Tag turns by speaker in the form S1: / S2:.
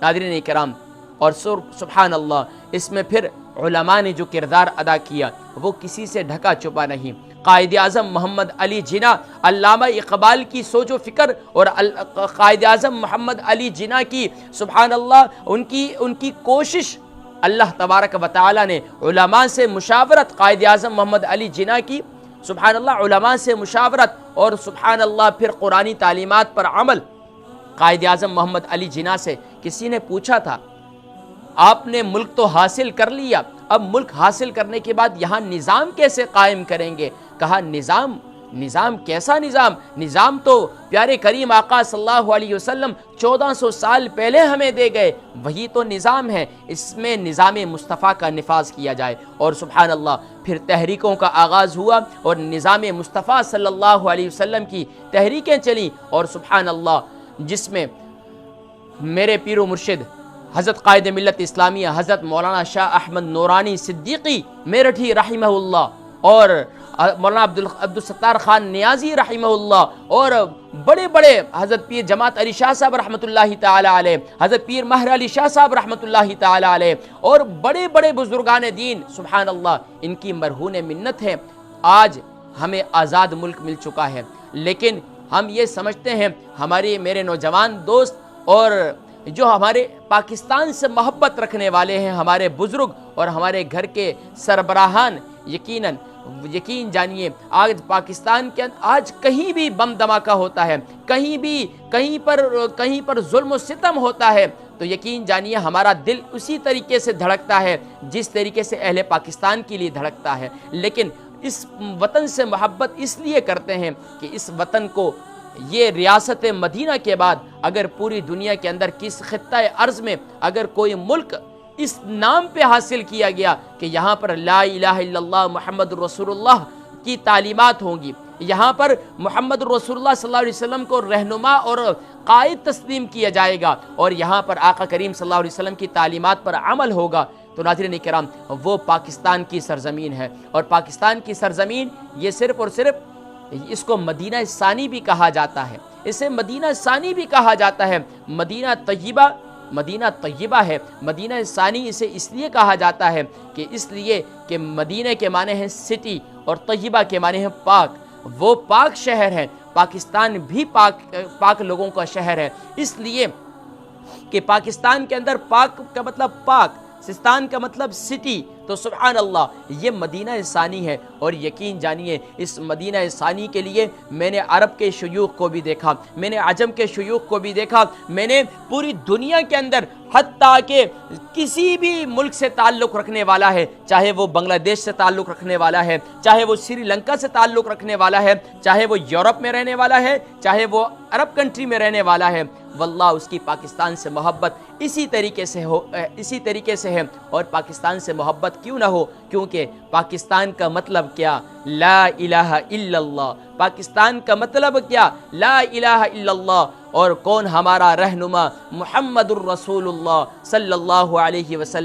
S1: ناظرین کرام، اور سبحان اللہ، اس میں پھر علماء نے جو کردار ادا کیا وہ کسی سے ڈھکا چھپا نہیں۔ قائد اعظم محمد علی جناح، علامہ اقبال کی سوچ و فکر اور قائد اعظم محمد علی جناح کی سبحان اللہ ان کی کوشش، اللہ تبارک و تعالی نے علماء سے مشاورت، قائد اعظم محمد علی جناح کی سبحان اللہ علماء سے مشاورت، اور سبحان اللہ پھر قرآنی تعلیمات پر عمل۔ قائد اعظم محمد علی جناح سے کسی نے پوچھا تھا، آپ نے ملک تو حاصل کر لیا، اب ملک حاصل کرنے کے بعد یہاں نظام کیسے قائم کریں گے؟ کہا نظام کیسا نظام؟ نظام تو پیارے کریم آقا صلی اللہ علیہ وسلم 1400 سال پہلے ہمیں دے گئے، وہی تو نظام ہے، اس میں نظام مصطفیٰ کا نفاذ کیا جائے۔ اور سبحان اللہ پھر تحریکوں کا آغاز ہوا اور نظام مصطفیٰ صلی اللہ علیہ وسلم کی تحریکیں چلیں، اور سبحان اللہ جس میں میرے پیر و مرشد حضرت قائد ملت اسلامیہ حضرت مولانا شاہ احمد نورانی صدیقی میرٹھی رحمہ اللہ، اور مولانا عبدالستار خان نیازی رحمہ اللہ، اور بڑے بڑے حضرت پیر جماعت علی شاہ صاحب رحمۃ اللہ تعالی علیہ، حضرت پیر مہر علی شاہ صاحب رحمۃ اللہ تعالی علیہ، اور بڑے بڑے بزرگان دین سبحان اللہ، ان کی مرہون منت ہے آج ہمیں آزاد ملک مل چکا ہے۔ لیکن ہم یہ سمجھتے ہیں، میرے نوجوان دوست اور جو ہمارے پاکستان سے محبت رکھنے والے ہیں، ہمارے بزرگ اور ہمارے گھر کے سربراہان، یقین جانیے آج پاکستان کے آج کہیں بھی بم دھماکہ ہوتا ہے، کہیں پر ظلم و ستم ہوتا ہے، تو یقین جانیے ہمارا دل اسی طریقے سے دھڑکتا ہے جس طریقے سے اہل پاکستان کے لیے دھڑکتا ہے۔ لیکن اس وطن سے محبت اس لیے کرتے ہیں کہ اس وطن کو، یہ ریاست مدینہ کے بعد اگر پوری دنیا کے اندر کس خطہ ارض میں اگر کوئی ملک اس نام پہ حاصل کیا گیا کہ یہاں پر لا الہ الا اللہ محمد رسول اللہ کی تعلیمات ہوں گی، یہاں پر محمد رسول اللہ صلی اللہ علیہ وسلم کو رہنما اور قائد تسلیم کیا جائے گا، اور یہاں پر آقا کریم صلی اللہ علیہ وسلم کی تعلیمات پر عمل ہوگا، تو ناظرین کرام وہ پاکستان کی سرزمین ہے۔ اور پاکستان کی سرزمین یہ صرف اور صرف اس کو مدینہ ثانی بھی کہا جاتا ہے، اسے مدینہ ثانی بھی کہا جاتا ہے۔ مدینہ طیبہ ہے، مدینہ ثانی اسے اس لیے کہا جاتا ہے کہ مدینہ کے معنی ہے سٹی اور طیبہ کے معنی ہے پاک، وہ پاک شہر ہے۔ پاکستان بھی پاک لوگوں کا شہر ہے، اس لیے کہ پاکستان کے اندر پاک کا مطلب پاک، سستان کا مطلب سٹی، تو سبحان اللہ یہ مدینہ ثانی ہے۔ اور یقین جانیے اس مدینہ ثانی کے لیے میں نے عرب کے شیوخ کو بھی دیکھا، میں نے عجم کے شیوخ کو بھی دیکھا، میں نے پوری دنیا کے اندر حتیٰ کہ کسی بھی ملک سے تعلق رکھنے والا ہے، چاہے وہ بنگلہ دیش سے تعلق رکھنے والا ہے، چاہے وہ سری لنکا سے تعلق رکھنے والا ہے، چاہے وہ یورپ میں رہنے والا ہے، چاہے وہ عرب کنٹری میں رہنے والا ہے، واللہ اس کی پاکستان سے محبت اسی طریقے سے ہے۔ اور پاکستان سے محبت کیوں نہ ہو، کیونکہ پاکستان کا مطلب کیا؟ لا الہ الا اللہ۔ پاکستان کا مطلب کیا؟ لا الہ الا اللہ۔ اور کون ہمارا رہنما؟ محمد الرسول اللہ صلی اللہ علیہ وسلم۔